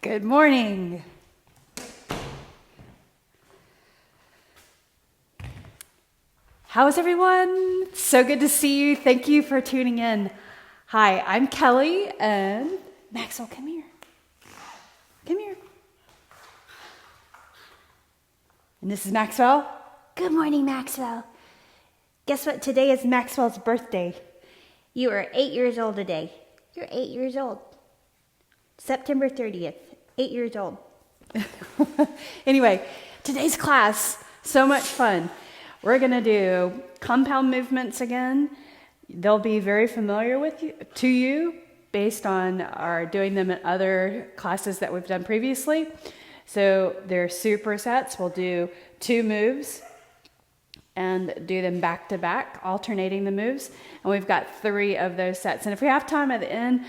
Good morning. How is everyone? So good to see you. Thank you for tuning in. Hi, I'm Kelly and Maxwell, come here. Come here. And this is Maxwell. Good morning, Maxwell. Guess what? Today is Maxwell's birthday. You are 8 years old today. You're 8 years old. September 30th, 8 years old. Anyway, today's class, so much fun. We're going to do compound movements again. They'll be very familiar to you based on our doing them in other classes that we've done previously. So they're supersets. We'll do 2 moves and do them back to back, alternating the moves. And we've got 3 of those sets. And if we have time at the end,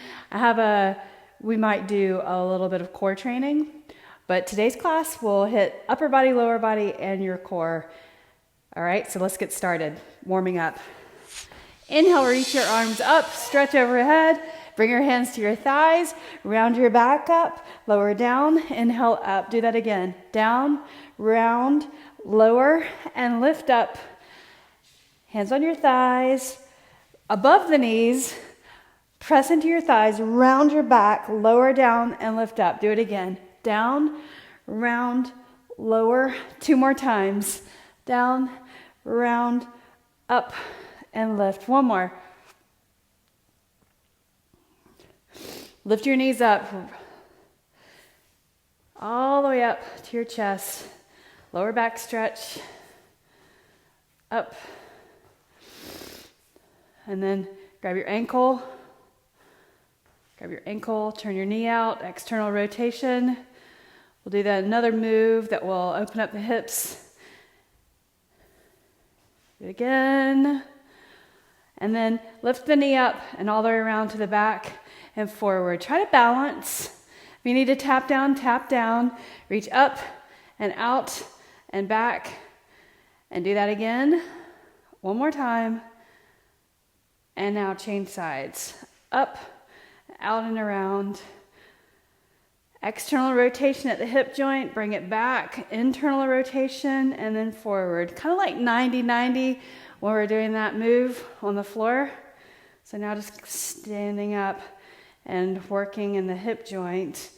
we might do a little bit of core training. But today's class will hit upper body, lower body, and your core. All right, so let's get started. Warming up. Inhale, reach your arms up, stretch overhead. Bring your hands to your thighs, round your back up, lower down, inhale up. Do that again. Down, round, lower, and lift up. Hands on your thighs, above the knees. Press into your thighs, round your back, lower down, and lift up. Do it again. Down, round, lower. 2 more times. Down, round, up, and lift. 1 more. Lift your knees up. All the way up to your chest. Lower back stretch. Up. And then grab your ankle. Grab your ankle, turn your knee out, external rotation. We'll do that another move that will open up the hips. Do it again. And then lift the knee up and all the way around to the back and forward. Try to balance. If you need to tap down. Reach up and out and back. And do that again. 1 more time. And now change sides. Up, out and around. External rotation at the hip joint, bring it back. Internal rotation and then forward. Kind of like 90-90 when we're doing that move on the floor. So now just standing up and working in the hip joint,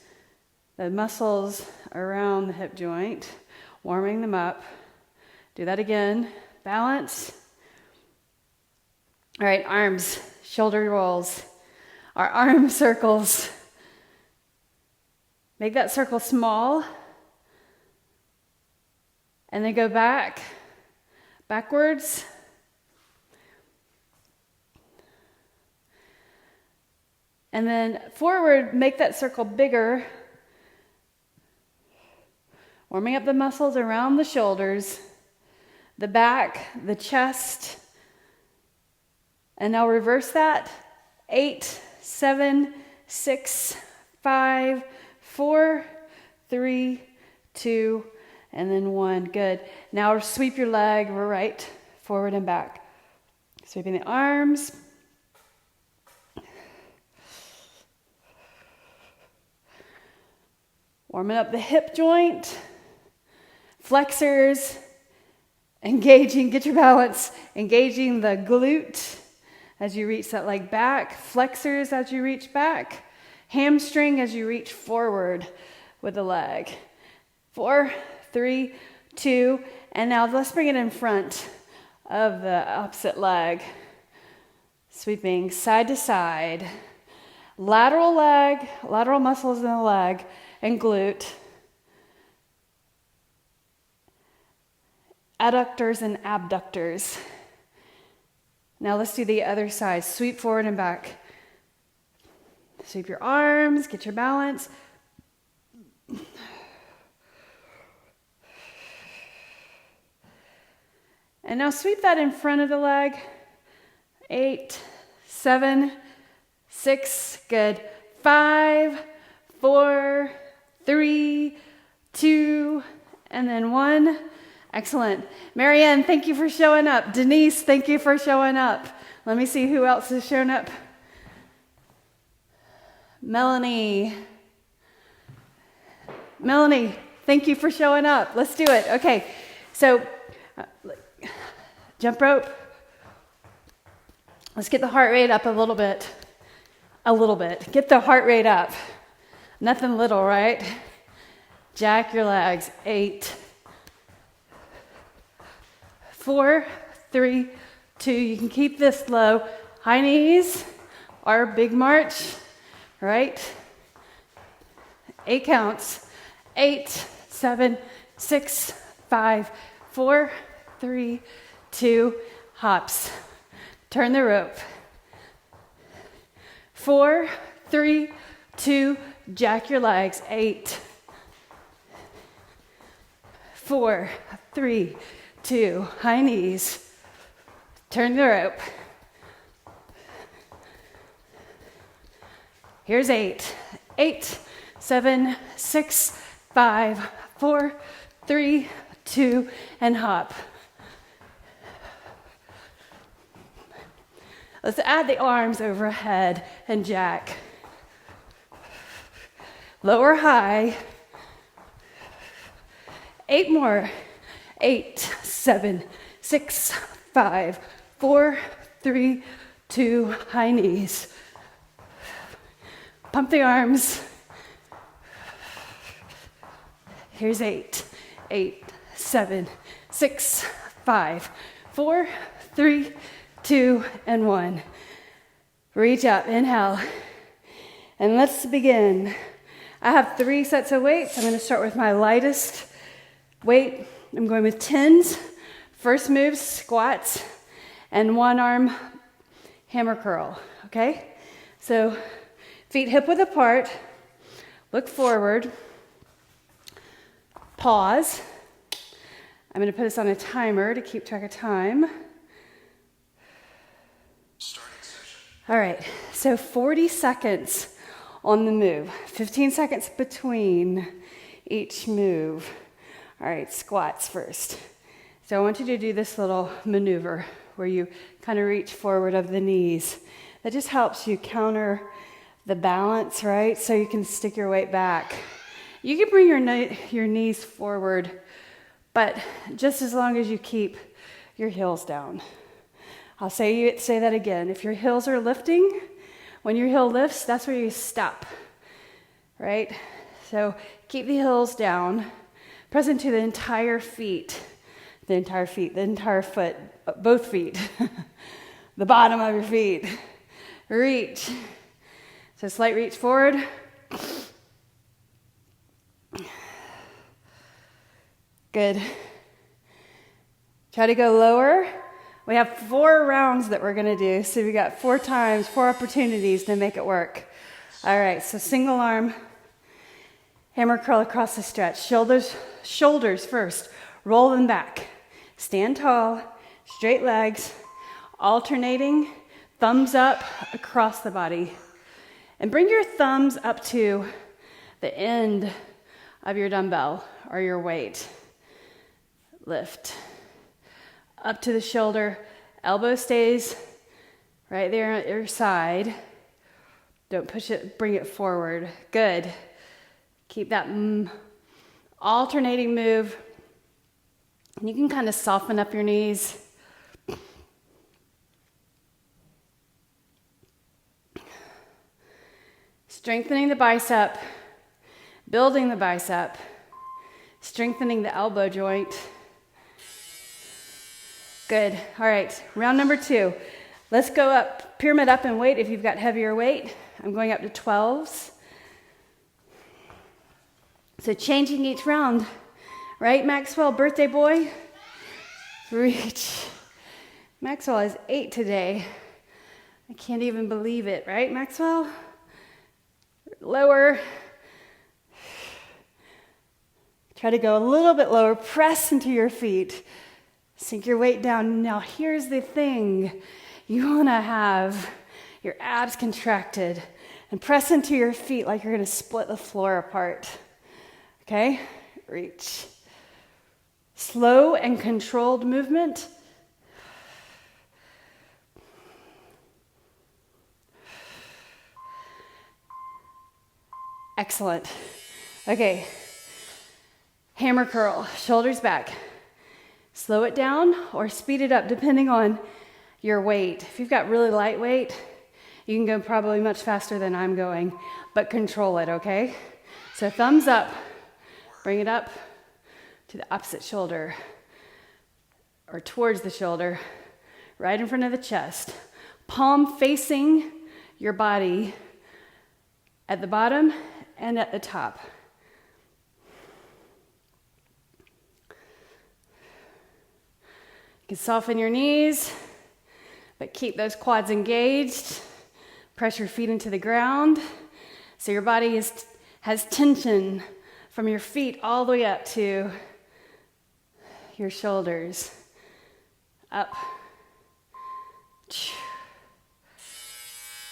the muscles around the hip joint, warming them up. Do that again. Balance. All right, arms, shoulder rolls. Our arm circles. Make that circle small. And then go backwards. And then forward, make that circle bigger. Warming up the muscles around the shoulders, the back, the chest. And now reverse that. 8, 7, 6, 5, 4, 3, 2, and then 1. Good. Now sweep your leg right, forward and back. Sweeping the arms. Warming up the hip joint. Flexors. Engaging, get your balance. Engaging the glute as you reach that leg back. Flexors as you reach back. Hamstring as you reach forward with the leg. 4, 3, 2, and now let's bring it in front of the opposite leg. Sweeping side to side. Lateral leg, lateral muscles in the leg and glute. Adductors and abductors. Now let's do the other side. Sweep forward and back. Sweep your arms, get your balance. And now sweep that in front of the leg. 8, 7, 6, good. 5, 4, 3, 2, and then 1. Excellent. Marianne, thank you for showing up. Denise, thank you for showing up. Let me see who else has shown up. Melanie. Melanie, thank you for showing up. Let's do it. Okay, so jump rope. Let's get the heart rate up a little bit. A little bit. Get the heart rate up. Nothing little, right? Jack your legs. 8, 4, 3, 2. You can keep this low. High knees. Our big march. Right? 8 counts. 8, 7, 6, 5, 4, 3, 2. Hops. Turn the rope. 4, 3, 2. Jack your legs. 8, 4, 3, 2. High knees. Turn the rope. Here's 8. 8, 7, 6, 5, 4, 3, 2, and hop. Let's add the arms overhead and jack. Lower high. 8 more. 8, 7, 6, 5, 4, 3, 2, high knees. Pump the arms. Here's 8. 8, 7, 6, 5, 4, 3, 2, and 1. Reach up, inhale. And let's begin. I have 3 sets of weights. I'm going to start with my lightest weight. I'm going with 10s. First move, squats, and 1 arm hammer curl, okay? So feet hip width apart, look forward, pause. I'm going to put us on a timer to keep track of time. All right, so 40 seconds on the move, 15 seconds between each move. All right, squats first. So I want you to do this little maneuver where you kind of reach forward of the knees. That just helps you counter the balance, right? So you can stick your weight back. You can bring your knees forward, but just as long as you keep your heels down. I'll say that again. If your heels are lifting, when your heel lifts, that's where you stop, right? So keep the heels down. Press into the entire foot, both feet, the bottom of your feet. Reach. So slight reach forward. Good. Try to go lower. We have 4 rounds that we're going to do, so we got 4 times, 4 opportunities to make it work. All right, so single arm, hammer curl across the stretch. Shoulders first. Roll them back. Stand tall, straight legs, alternating, thumbs up across the body. And bring your thumbs up to the end of your dumbbell or your weight. Lift. Up to the shoulder, elbow stays right there at your side. Don't push it, bring it forward. Good. Keep that alternating move. And you can kind of soften up your knees. Strengthening the bicep, building the bicep, strengthening the elbow joint. Good. All right, round number 2. Let's go up, pyramid up in weight if you've got heavier weight. I'm going up to 12s. So changing each round. Right, Maxwell, birthday boy? Reach. Maxwell is 8 today. I can't even believe it, right, Maxwell? Lower. Try to go a little bit lower. Press into your feet. Sink your weight down. Now here's the thing. You want to have your abs contracted and press into your feet like you're going to split the floor apart. Okay? Reach. Slow and controlled movement. Excellent. Okay. Hammer curl, shoulders back. Slow it down or speed it up depending on your weight. If you've got really light weight, you can go probably much faster than I'm going, but control it, okay? So thumbs up, bring it up to the opposite shoulder or towards the shoulder, right in front of the chest. Palm facing your body at the bottom and at the top. You can soften your knees, but keep those quads engaged. Press your feet into the ground so your body has tension from your feet all the way up to your shoulders. Up.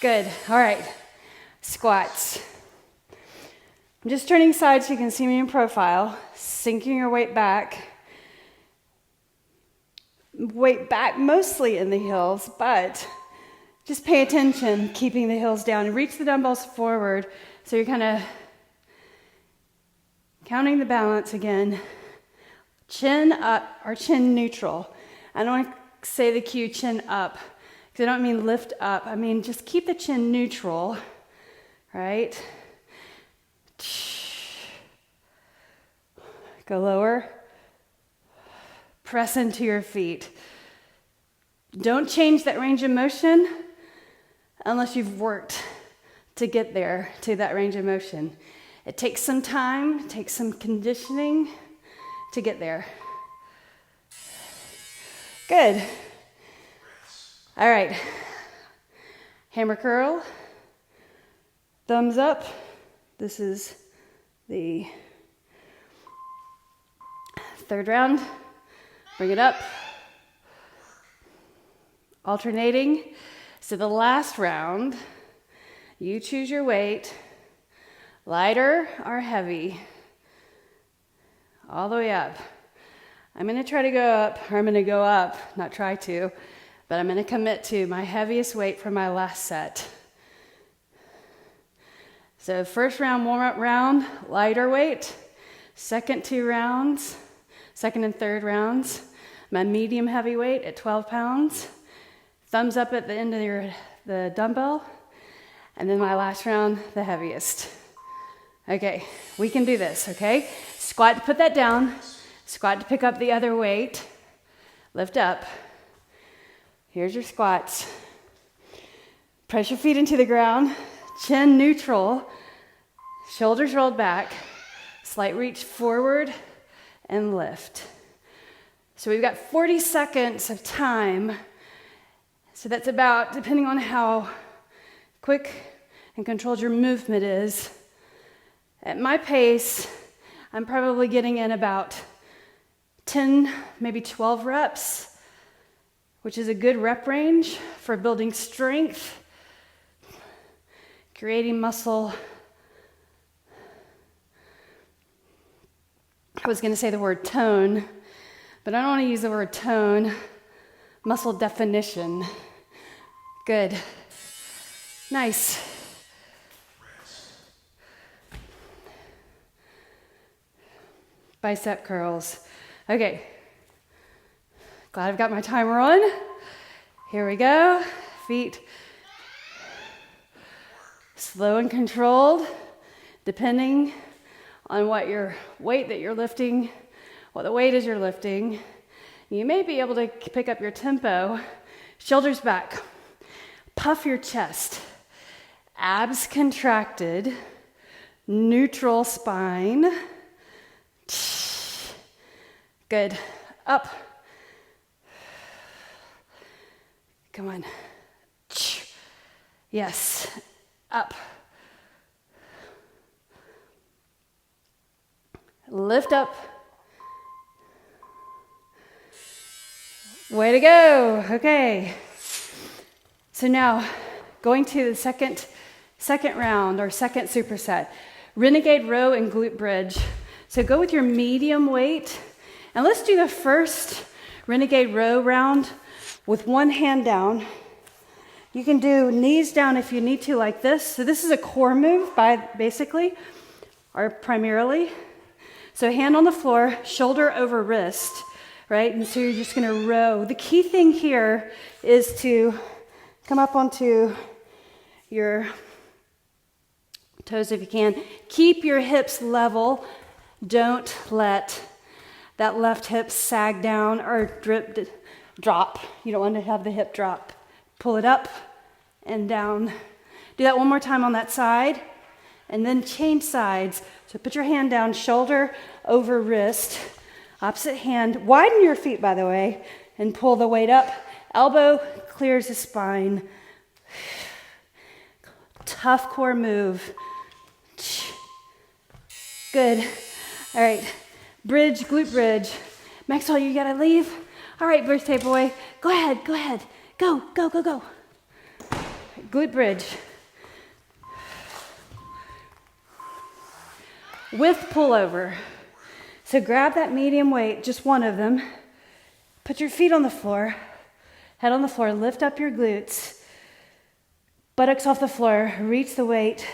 Good. All right. Squats. I'm just turning sides so you can see me in profile. Sinking your weight back. Weight back mostly in the heels, but just pay attention, keeping the heels down. And reach the dumbbells forward so you're kind of counting the balance again. Chin up or chin neutral. I don't want to say the cue chin up because I don't mean lift up. I mean just keep the chin neutral, right? Go lower. Press into your feet. Don't change that range of motion unless you've worked to get there to that range of motion. It takes some time, it takes some conditioning to get there. Good. All right. Hammer curl. Thumbs up. This is the third round. Bring it up. Alternating. So the last round, you choose your weight, lighter or heavy, all the way up. I'm going to try to go up, or I'm going to go up, not try to, but I'm going to commit to my heaviest weight for my last set. So first round, warm-up round, lighter weight. Second two rounds, second and third rounds, my medium heavy weight at 12 pounds. Thumbs up at the end of the dumbbell. And then my last round, the heaviest. Okay, we can do this, okay? Squat to put that down. Squat to pick up the other weight. Lift up. Here's your squats. Press your feet into the ground. Chin neutral. Shoulders rolled back. Slight reach forward and lift. So we've got 40 seconds of time. So that's about, depending on how quick and controlled your movement is. At my pace, I'm probably getting in about 10, maybe 12 reps, which is a good rep range for building strength, creating muscle. I was going to say the word tone, but I don't want to use the word tone. Muscle definition. Good. Nice. Bicep curls. Okay. Glad I've got my timer on. Here we go. Feet slow and controlled, depending on what your weight that you're lifting, what the weight is you're lifting. You may be able to pick up your tempo. Shoulders back. Puff your chest. Abs contracted. Neutral spine. Good. Up. Come on. Yes. Up. Lift up. Way to go. Okay. So now going to the second round or second superset. Renegade Row and glute bridge. So go with your medium weight. And let's do the first Renegade Row round with one hand down. You can do knees down if you need to, like this. So this is a core move basically, or primarily. So hand on the floor, shoulder over wrist, right? And so you're just gonna row. The key thing here is to come up onto your toes if you can. Keep your hips level. Don't let that left hip sag down or drop. You don't want to have the hip drop. Pull it up and down. Do that one more time on that side, and then change sides. So put your hand down, shoulder over wrist, opposite hand. Widen your feet, by the way, and pull the weight up. Elbow clears the spine. Tough core move. Good. All right, bridge, glute bridge. Maxwell, you gotta leave? All right, birthday boy, go ahead. Go. Glute bridge. With pullover. So grab that medium weight, just one of them. Put your feet on the floor, head on the floor, lift up your glutes. Buttocks off the floor, reach the weight,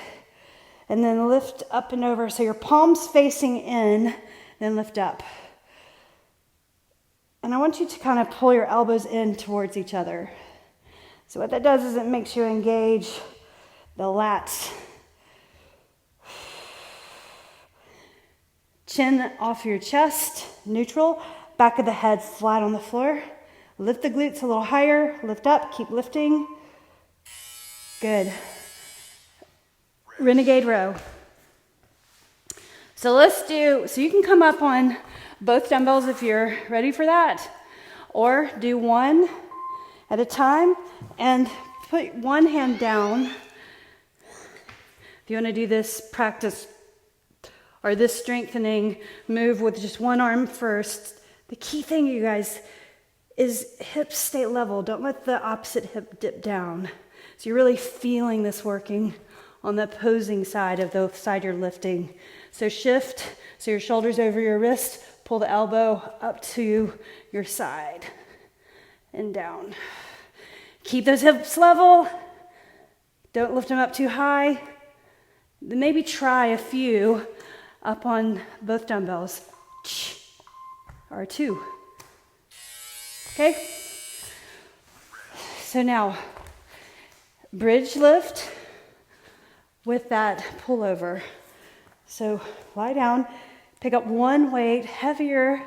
and then lift up and over. So your palms facing in, then lift up. And I want you to kind of pull your elbows in towards each other. So what that does is it makes you engage the lats. Chin off your chest, neutral. Back of the head flat on the floor. Lift the glutes a little higher, lift up, keep lifting. Good. Renegade row. So you can come up on both dumbbells if you're ready for that, or do one at a time and put one hand down. If you want to do this practice or this strengthening move with just one arm first, the key thing, you guys, is hips stay level. Don't let the opposite hip dip down. So you're really feeling this working on the opposing side of the side you're lifting. So shift, so your shoulders over your wrist, pull the elbow up to your side and down. Keep those hips level. Don't lift them up too high. Then maybe try a few up on both dumbbells. Or two. Okay? So now, bridge lift with that pullover. So lie down, pick up one weight, heavier.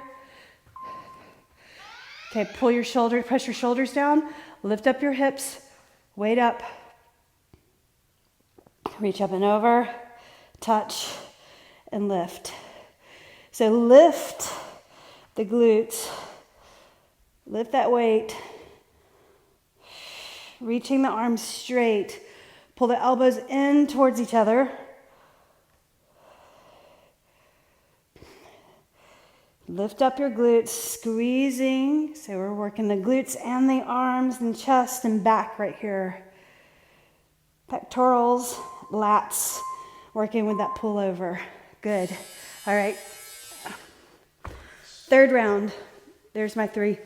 Okay, press your shoulders down, lift up your hips, weight up. Reach up and over, touch, and lift. So lift the glutes, lift that weight, reaching the arms straight. Pull the elbows in towards each other. Lift up your glutes, squeezing. So we're working the glutes and the arms and chest and back right here. Pectorals, lats, working with that pullover. Good. All right. Third round. There's my three.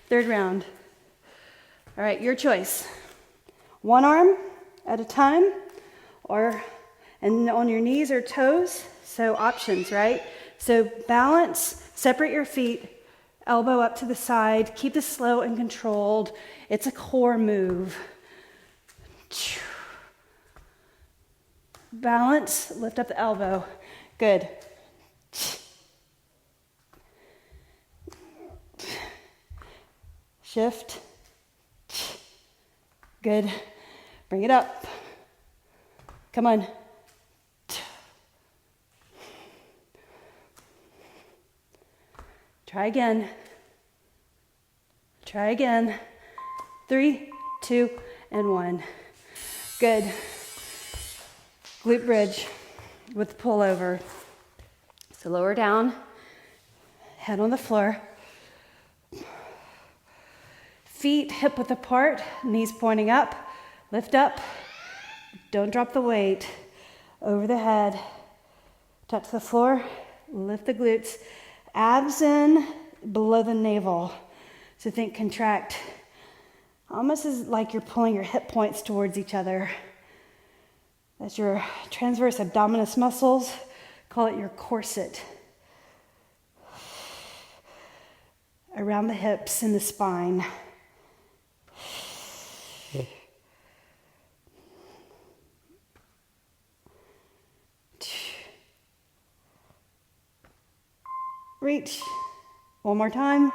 Third round. All right, your choice. One arm at a time, and on your knees or toes. So options, right? So balance, separate your feet, elbow up to the side, keep this slow and controlled. It's a core move. Balance, lift up the elbow. Good. Shift. Good. Bring it up. Come on. Try again. Try again. 3, 2, and 1. Good. Glute bridge with pullover. So lower down, head on the floor. Feet hip width apart, knees pointing up. Lift up. Don't drop the weight. Over the head. Touch the floor. Lift the glutes. Abs in below the navel. So think contract. Almost as like you're pulling your hip points towards each other. That's your transverse abdominis muscles. Call it your corset. around the hips and the spine. Reach. One more time.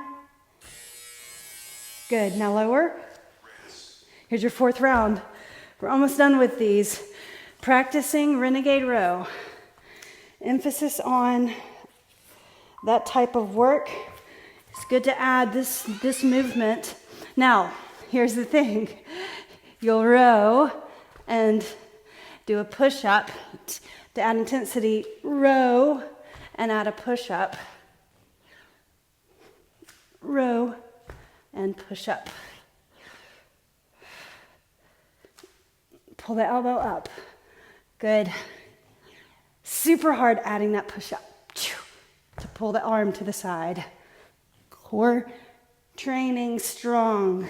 Good. Now lower. Here's your fourth round. We're almost done with these. Practicing Renegade Row. Emphasis on that type of work. It's good to add this movement. Now, here's the thing. You'll row and do a push-up to add intensity. Row and add a push-up. Row and push up. Pull the elbow up. Good. Super hard adding that push up to pull the arm to the side. Core training strong.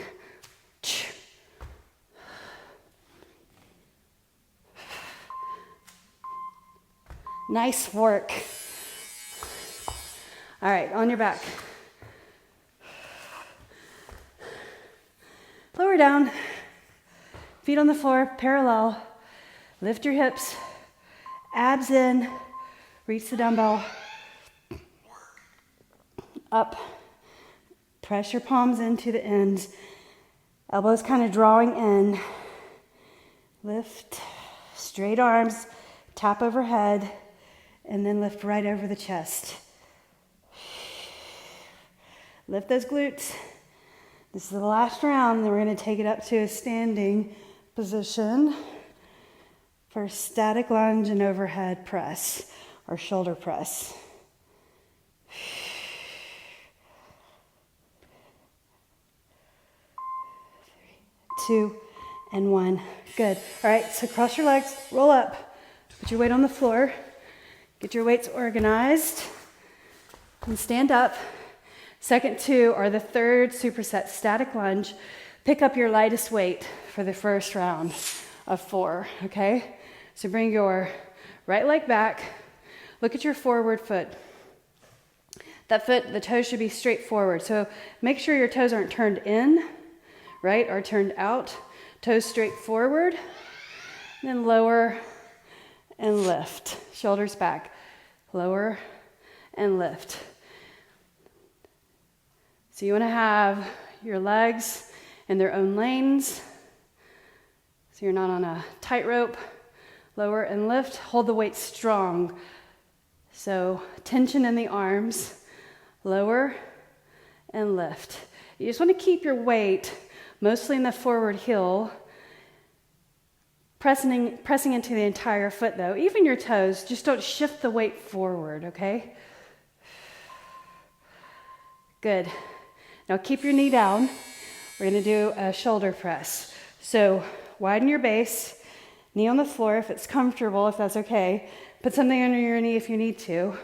Nice work. All right, on your back. Lower down, feet on the floor, parallel. Lift your hips, abs in, reach the dumbbell. Up, press your palms into the ends. Elbows kind of drawing in. Lift, straight arms, tap overhead, and then lift right over the chest. Lift those glutes. This is the last round, then we're going to take it up to a standing position for static lunge and overhead press or shoulder press. 2, and 1. Good. All right, so cross your legs, roll up, put your weight on the floor, get your weights organized, and stand up. Second 2 or the third superset static lunge. Pick up your lightest weight for the first round of 4, okay? So bring your right leg back. Look at your forward foot. That foot, the toes should be straight forward. So make sure your toes aren't turned in, right, or turned out. Toes straight forward. Then lower and lift. Shoulders back. Lower and lift. So you want to have your legs in their own lanes. So you're not on a tightrope. Lower and lift. Hold the weight strong. So tension in the arms. Lower and lift. You just want to keep your weight mostly in the forward heel. Pressing into the entire foot though. Even your toes. Just don't shift the weight forward, okay? Good. Now keep your knee down. We're going to do a shoulder press. So widen your base, knee on the floor if it's comfortable, if that's okay. Put something under your knee if you need to.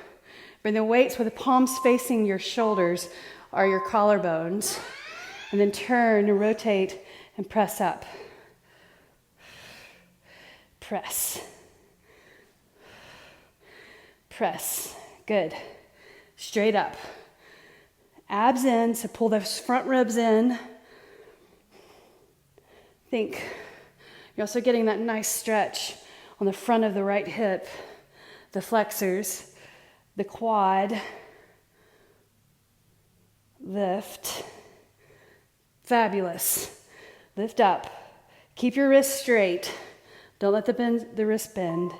Bring the weights with the palms facing your shoulders or your collarbones. And then turn and rotate and press up. Press. Press. Good. Straight up. Abs in, so pull those front ribs in. Think you're also getting that nice stretch on the front of the right hip, the flexors, the quad. Lift. Fabulous. Lift up. Keep your wrists straight. Don't let the wrist bend.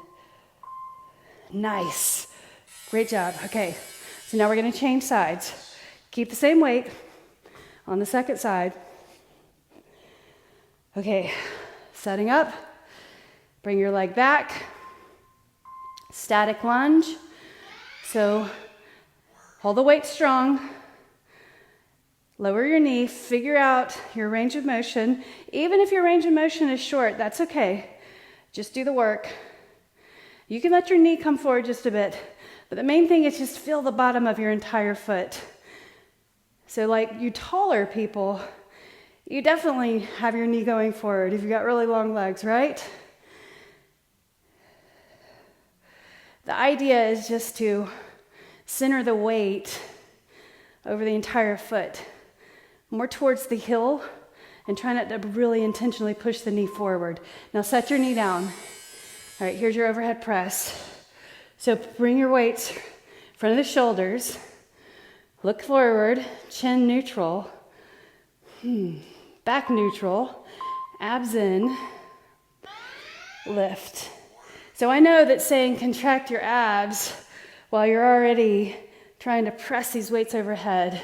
Nice. Great job. Okay, so now we're going to change sides. Keep the same weight on the second side. Okay, setting up. Bring your leg back. Static lunge. So hold the weight strong. Lower your knee. Figure out your range of motion. Even if your range of motion is short, that's okay. Just do the work. You can let your knee come forward just a bit, but the main thing is just feel the bottom of your entire foot. So like you taller people, you definitely have your knee going forward if you've got really long legs, right? The idea is just to center the weight over the entire foot. More towards the heel, and try not to really intentionally push the knee forward. Now set your knee down. All right, here's your overhead press. So bring your weights in front of the shoulders. Look forward, chin neutral. Back neutral. Abs in. Lift. So I know that saying contract your abs while you're already trying to press these weights overhead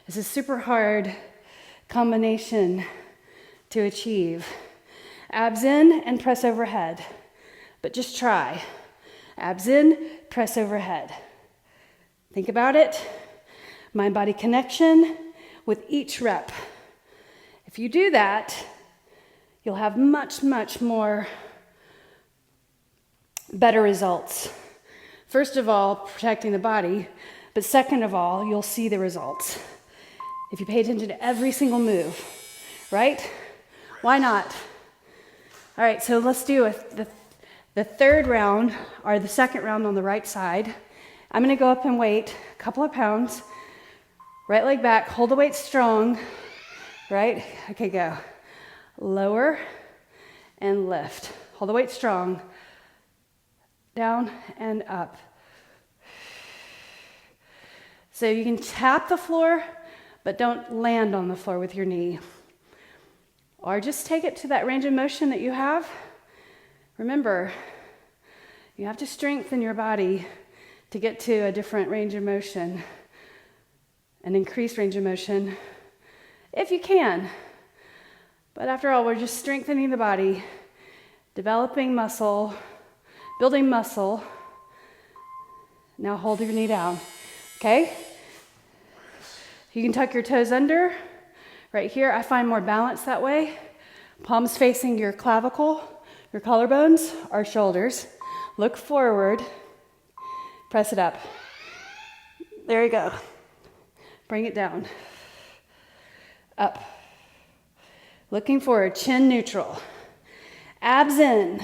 is a super hard combination to achieve. Abs in and press overhead. But just try. Abs in, press overhead. Think about it. Mind-body connection with each rep. If you do that, you'll have much, much more better results. First of all, protecting the body, but second of all, you'll see the results. If you pay attention to every single move, right? Why not? All right, so let's do the third round, or the second round on the right side. I'm gonna go up and weight a couple of pounds. Right leg back, hold the weight strong, right? Okay, go. Lower and lift. Hold the weight strong. Down and up. So you can tap the floor, but don't land on the floor with your knee. Or just take it to that range of motion that you have. Remember, you have to strengthen your body to get to a different range of motion, an increased range of motion, if you can. But after all, we're just strengthening the body, developing muscle, building muscle. Now hold your knee down, okay? You can tuck your toes under. Right here, I find more balance that way. Palms facing your clavicle, your collarbones, or shoulders. Look forward, press it up. There you go. Bring it down. Up. Looking forward, chin neutral. Abs in,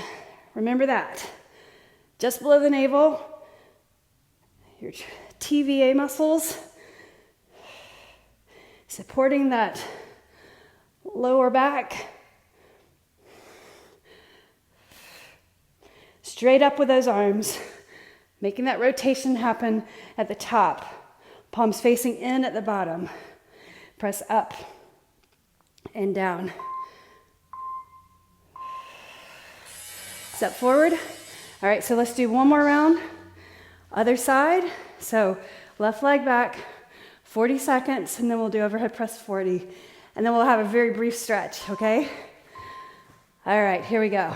remember that. Just below the navel, your TVA muscles, supporting that lower back. Straight up with those arms, making that rotation happen at the top. Palms facing in at the bottom. Press up and down. Step forward. All right, so let's do one more round. Other side. So left leg back, 40 seconds, and then we'll do overhead press 40. And then we'll have a very brief stretch, okay? All right, here we go.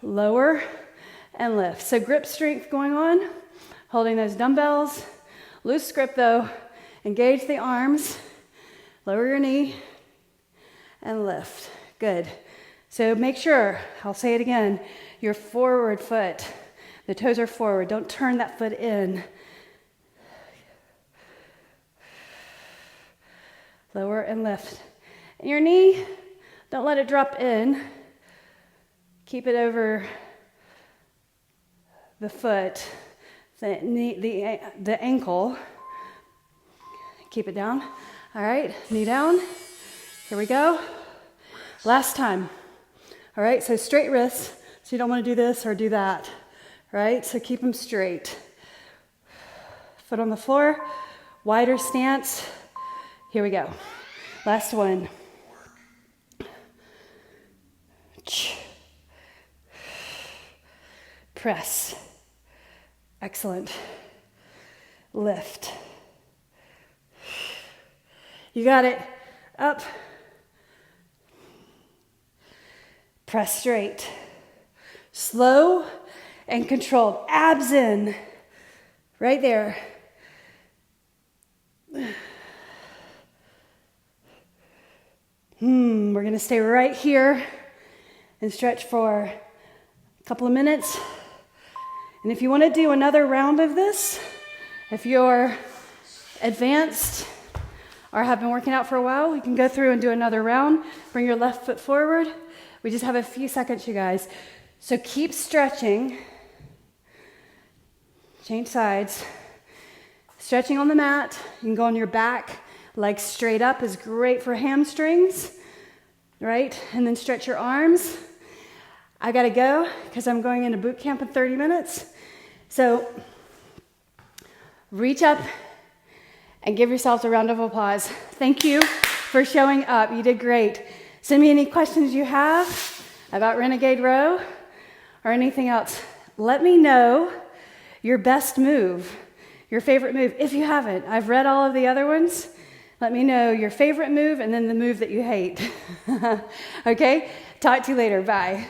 Lower and lift. So grip strength going on, holding those dumbbells. Loose grip though. Engage the arms. Lower your knee and lift. Good. So make sure, I'll say it again, your forward foot, the toes are forward. Don't turn that foot in. Lower and lift. And your knee, don't let it drop in. Keep it over the foot, the knee, the ankle. Keep it down. All right, knee down. Here we go. Last time. All right, so straight wrists. So you don't want to do this or do that. Right? So keep them straight. Foot on the floor. Wider stance. Here we go. Last one. Press. Excellent. Lift. You got it. Up. Press straight. Slow and controlled. Abs in. Right there. We're going to stay right here and stretch for a couple of minutes. And if you want to do another round of this, if you're advanced or have been working out for a while, we can go through and do another round. Bring your left foot forward. We just have a few seconds, you guys. So keep stretching. Change sides. Stretching on the mat. You can go on your back. Legs straight up is great for hamstrings, right? And then stretch your arms. I gotta go because I'm going into boot camp in 30 minutes. So reach up and give yourselves a round of applause. Thank you for showing up. You did great. Send me any questions you have about Renegade Row or anything else. Let me know your best move, your favorite move. If you haven't, I've read all of the other ones. Let me know your favorite move and then the move that you hate. Okay? Talk to you later. Bye.